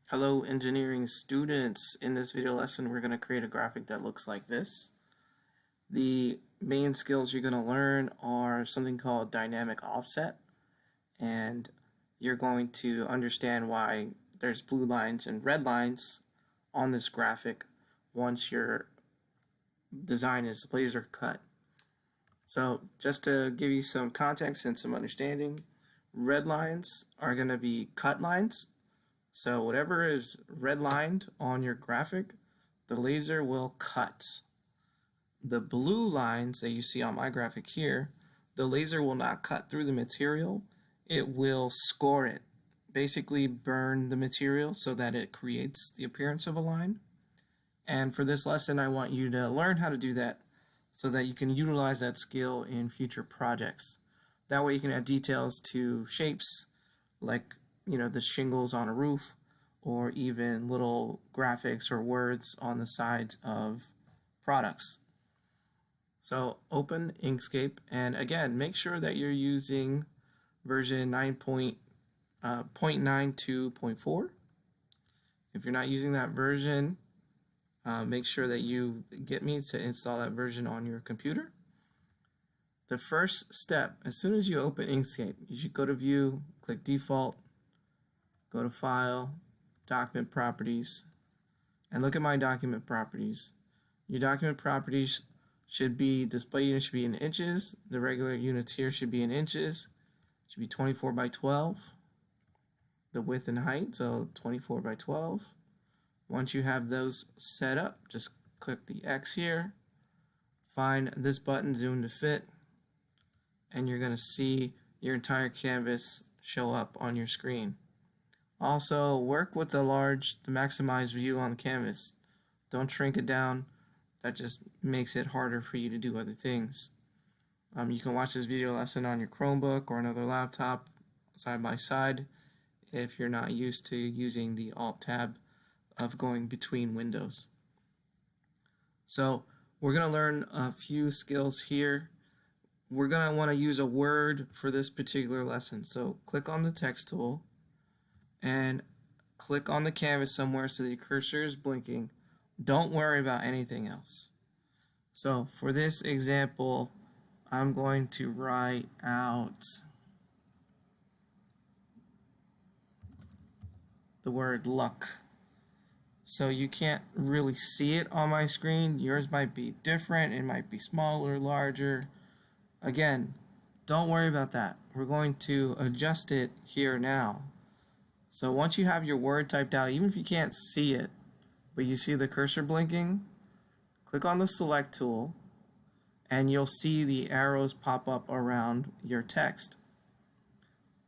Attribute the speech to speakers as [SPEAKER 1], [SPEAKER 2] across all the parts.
[SPEAKER 1] Hello engineering students. In this video lesson we're going to create a graphic that looks like this. The main skills you're going to learn are something called dynamic offset, and you're going to understand why there's blue lines and red lines on this graphic once your design is laser cut. So just to give you some context and some understanding, red lines are going to be cut lines. So whatever is redlined on your graphic, the laser will cut. The blue lines that you see on my graphic here, the laser will not cut through the material, it will score it. Basically burn the material so that it creates the appearance of a line. And for this lesson, I want you to learn how to do that so that you can utilize that skill in future projects. That way you can add details to shapes like the shingles on a roof, or even little graphics or words on the sides of products. So open Inkscape, and again, make sure that you're using version 9.92.4. If you're not using that version, make sure that you get me to install that version on your computer. The first step, as soon as you open Inkscape, you should go to View, click Default, go to File, Document Properties, and look at my document properties. Your document properties should be, display unit should be in inches, the regular units here should be in inches, it should be 24 by 12, the width and height, so 24 by 12. Once you have those set up, just click the X here, find this button, Zoom to Fit, and you're going to see your entire canvas show up on your screen. Also, work with the maximized view on the canvas. Don't shrink it down. That just makes it harder for you to do other things. You can watch this video lesson on your Chromebook or another laptop side by side if you're not used to using the Alt tab of going between windows. So we're going to learn a few skills here. We're going to want to use a word for this particular lesson. So click on the text tool and click on the canvas somewhere so the cursor is blinking. Don't worry about anything else. So for this example, I'm going to write out the word luck. So you can't really see it on my screen. Yours might be different. It might be smaller, larger. Again, don't worry about that. We're going to adjust it here now. So once you have your word typed out, even if you can't see it, but you see the cursor blinking, click on the select tool and you'll see the arrows pop up around your text.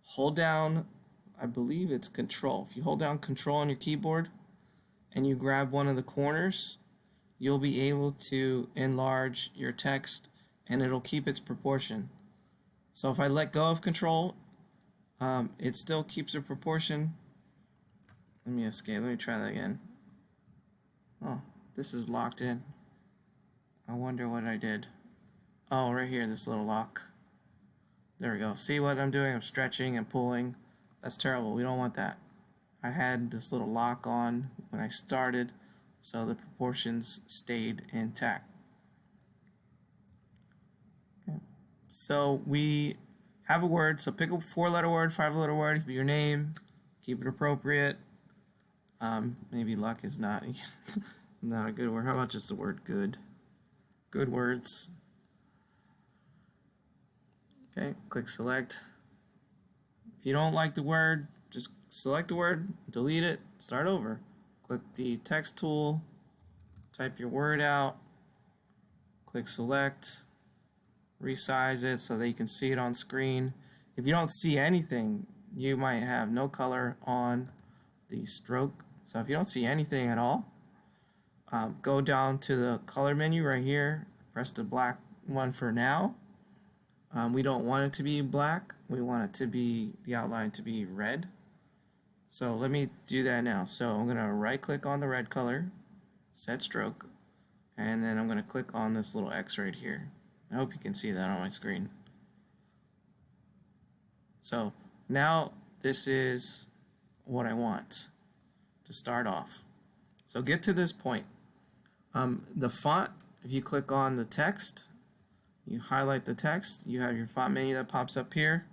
[SPEAKER 1] Hold down, I believe it's Control. If you hold down Control on your keyboard and you grab one of the corners, you'll be able to enlarge your text and it'll keep its proportion. So if I let go of Control, it still keeps a proportion. Let me escape. Let me try that again. Oh, this is locked in. I wonder what I did. Oh, right here, this little lock. There we go. See what I'm doing? I'm stretching and pulling. That's terrible. We don't want that. I had this little lock on when I started, so the proportions stayed intact. Okay. So we have a word, so pick a 4-letter word, 5-letter word, it could be your name, keep it appropriate. Maybe luck is not not a good word. How about just the word good? Good words. Okay, click select. If you don't like the word, just select the word, delete it, start over. Click the text tool, type your word out, click select, resize it so that you can see it on screen. If you don't see anything, you might have no color on the stroke. So if you don't see anything at all, go down to the color menu right here, press the black one for now. We don't want it to be black, we want it to be, the outline to be red. So let me do that now. So I'm going to right click on the red color, set stroke, and then I'm going to click on this little X right here. I hope you can see that on my screen. So now this is what I want. to start off. So get to this point. The font, if you click on the text, you highlight the text, you have your font menu that pops up here.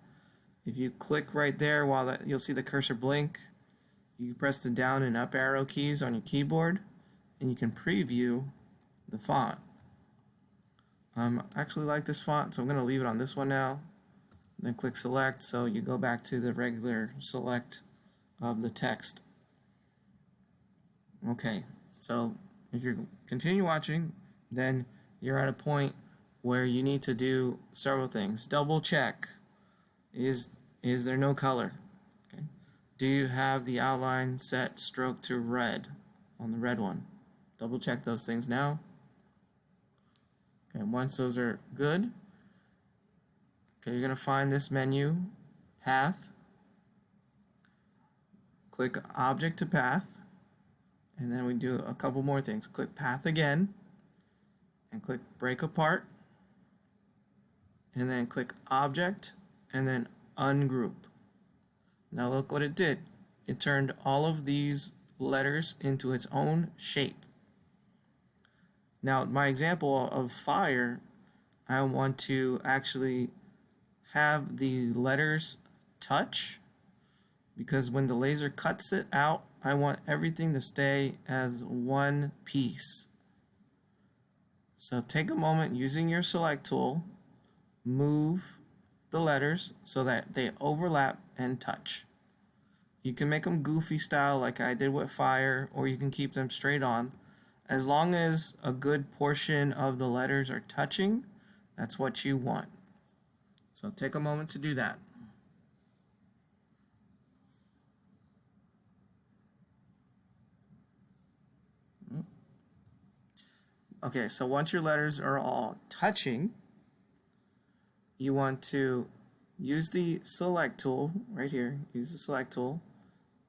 [SPEAKER 1] If you click right there, you'll see the cursor blink. You press the down and up arrow keys on your keyboard, and you can preview the font. I actually like this font, so I'm going to leave it on this one now. Then click select, so you go back to the regular select of the text. Okay, so if you continue watching, then you're at a point where you need to do several things. Double check, is there no color? Okay. Do you have the outline set stroke to red on the red one? Double check those things now. Okay, once those are good, okay, you're going to find this menu, Path. Click Object to Path, and then we do a couple more things. Click Path again, and click Break Apart, and then click Object, and then Ungroup. Now look what it did. It turned all of these letters into its own shape. Now, my example of fire, I want to actually have the letters touch, because when the laser cuts it out, I want everything to stay as one piece. So take a moment using your select tool, move the letters so that they overlap and touch. You can make them goofy style like I did with fire, or you can keep them straight on. As long as a good portion of the letters are touching, that's what you want. So take a moment to do that. Okay, so once your letters are all touching, you want to use the select tool right here. Use the select tool.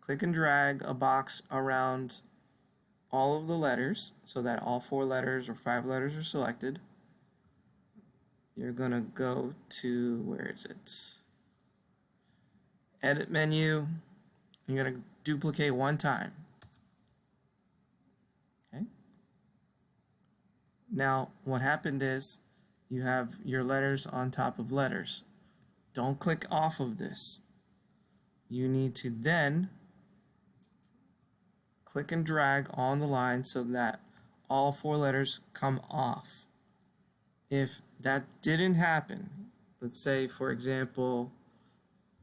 [SPEAKER 1] Click and drag a box around all of the letters so that all 4 letters or 5 letters are selected. You're going to go to, where is it? Edit menu. You're going to duplicate one time. Okay. Now, what happened is you have your letters on top of letters. Don't click off of this. You need to then click and drag on the line so that all 4 letters come off. If that didn't happen, let's say, for example,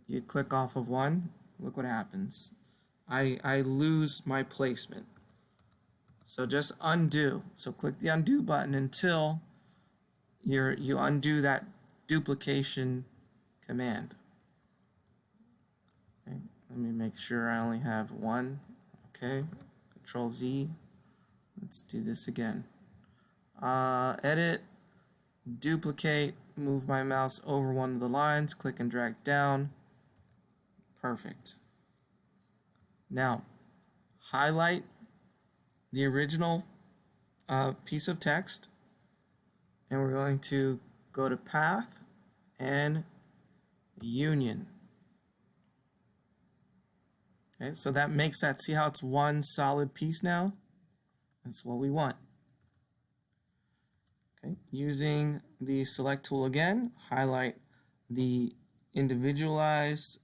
[SPEAKER 1] you click off of one, look what happens. I lose my placement. So just undo. So click the undo button until you undo that duplication command. Okay, let me make sure I only have one. Okay, Control Z. Let's do this again. Edit, duplicate, move my mouse over one of the lines, click and drag down. Perfect. Now, highlight the original piece of text, and we're going to go to Path and Union. Okay, so that makes that, see how it's one solid piece now? That's what we want. Okay, using the select tool again, highlight the individualized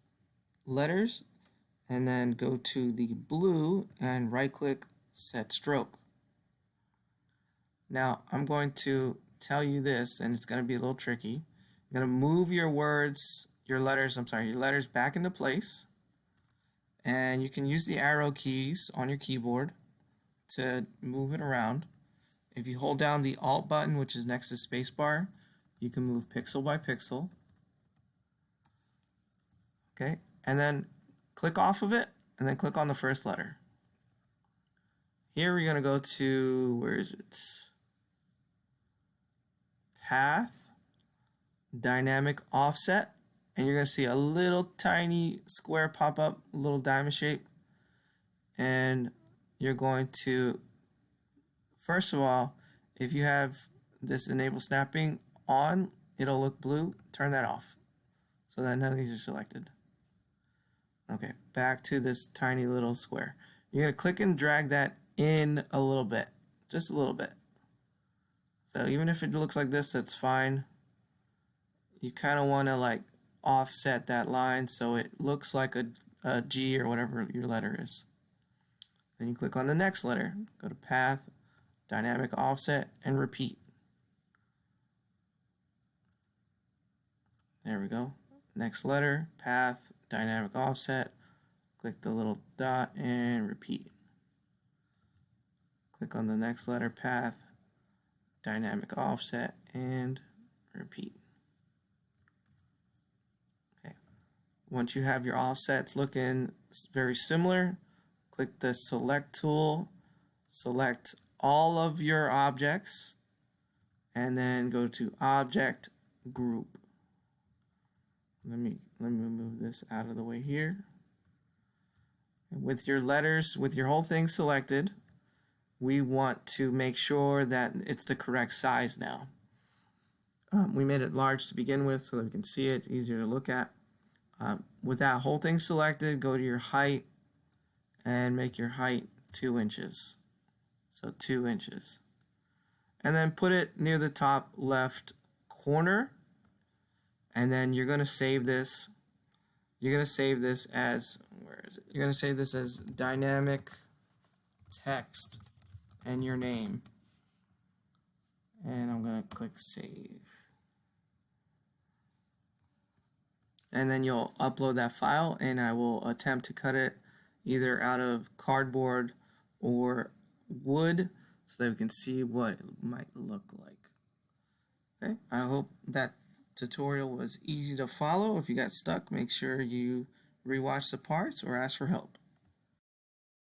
[SPEAKER 1] letters, and then go to the blue and right click Set Stroke. Now I'm going to tell you this, and it's going to be a little tricky. You're going to move your letters back into place, and you can use the arrow keys on your keyboard to move it around. If you hold down the Alt button, which is next to spacebar, you can move pixel by pixel. Okay, and then click off of it, and then click on the first letter. Here we're going to go to, where is it? Path, Dynamic Offset, and you're going to see a little tiny square pop up, a little diamond shape, and you're going to, first of all, if you have this enable snapping on, it'll look blue. Turn that off so that none of these are selected. Okay, back to this tiny little square. You're going to click and drag that in a little bit, just a little bit. So even if it looks like this, that's fine. You kind of want to like offset that line so it looks like a G or whatever your letter is. Then you click on the next letter, go to Path, Dynamic Offset, and repeat. There we go. Next letter, Path, Dynamic Offset, click the little dot and repeat. Click on the next letter, Path, Dynamic Offset, and repeat. Okay. Once you have your offsets looking very similar, click the Select tool, select all of your objects, and then go to Object Group. Let me move this out of the way here. And with your letters, with your whole thing selected, we want to make sure that it's the correct size now. We made it large to begin with so that we can see it, easier to look at. With that whole thing selected, go to your height and make your height 2 inches. So 2 inches. And then put it near the top left corner. And then you're going to save this. You're going to save this as, where is it? You're going to save this as dynamic text and your name. And I'm going to click save. And then you'll upload that file, and I will attempt to cut it either out of cardboard or wood so that we can see what it might look like. Okay, I hope that tutorial was easy to follow. If you got stuck, make sure you rewatch the parts or ask for help.